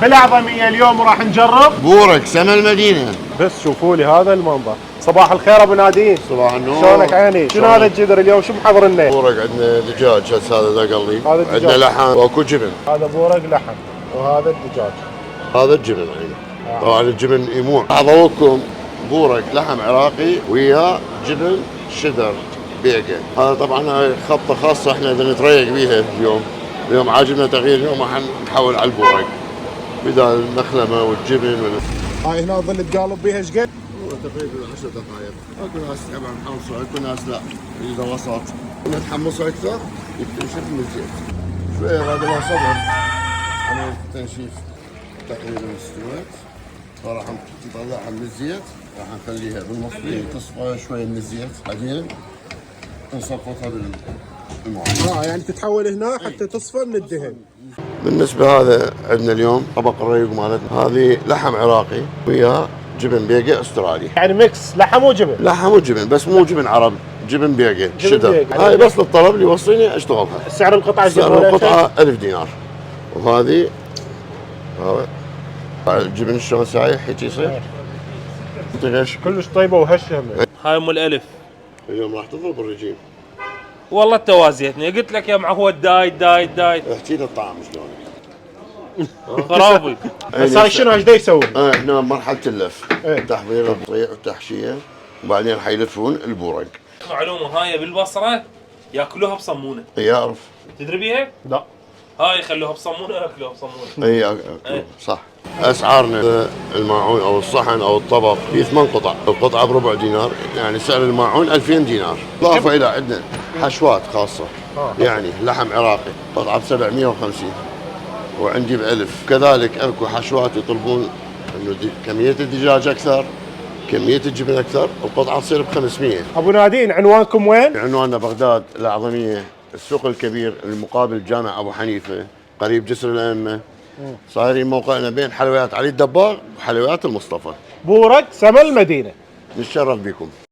بالأعظمية اليوم راح نجرب بورك سما المدينة. بس شوفوا لي هذا المنظر. صباح الخير ابو نادين. صباح النور. شلونك عيني؟ شنو هذا الجدر اليوم؟ شو محضر لنا؟ بورك عندنا دجاج هسه هذا ذا قلي. هذا الدجاج. عندنا لحم واكو جبن. هذا بورق لحم وهذا الدجاج. هذا الجبن عيني. طبعا الجبن يموع. اعطوكم بورك لحم عراقي وياه جبن شدر بيقة. هذا طبعا هاي خطة خاصة احنا بدنا نتريق بيها اليوم. اليوم عاجبنا تغيير، اليوم راح نحول على البورك بدال المخلمة والجبن هاي هنا ظل تقالب بيها ايش قد؟ تقريبا 10 دقائق. اكو ناس طبعا محمصه، اكو ناس لا، اذا وسط نتحمصه اكثر يتنشف من الزيت. شويه بعد ما صبر عمليه التنشيف تقريبا استوت، فراح نطلعها من الزيت، راح نخليها بالمصفي تصفى شويه من الزيت، بعدين نصفطها بالماء. يعني تتحول هنا حتى تصفى من الدهن. بالنسبه هذا عندنا اليوم طبق الريق مالتنا، هذه لحم عراقي وياه جبن بيقة استرالي. يعني ميكس لحم وجبن. لحم وجبن بس مو جبن عرب، جبن بيقة شدر. بيقة. هاي بس للطلب اللي يوصيني اشتغلها. سعر القطعة سعر القطعة 1000 دينار. وهذه الجبن شلون سايح هيك يصير؟ انت ليش؟ كلش طيبة وهشة. هاي ام الالف. اليوم راح تضرب الرجيم. والله توازيتني، قلت لك يا معود دايت دايت دايت. احكي لي الطعم شلون؟ خرافي. بس هاي شنو ايش دا يسوي؟ احنا مرحلة اللف، ايه. تحضير البطيء والتحشية، وبعدين حيلفون البورق. معلومة هاي بالبصرة ياكلوها بصمونة. اي اعرف. تدري بيها؟ لا. هاي يخلوها بصمونة ياكلوها بصمونة. اي صح. اسعارنا الماعون او الصحن او الطبق في 8 قطع، القطعه بربع دينار، يعني سعر الماعون 2000 دينار. اضافه الى عندنا حشوات خاصه، يعني لحم عراقي قطعه ب 750 وعندي ب1000، كذلك اكو حشوات يطلبون انه كميه الدجاج اكثر، كميه الجبن اكثر، القطعه تصير ب 500. ابو نادين عنوانكم وين؟ عنواننا بغداد الأعظمية، السوق الكبير المقابل جامع أبو حنيفة قريب جسر الأئمة. صايرين موقعنا بين حلويات علي الدباغ وحلويات المصطفى. بورق سما المدينة. نتشرف بكم.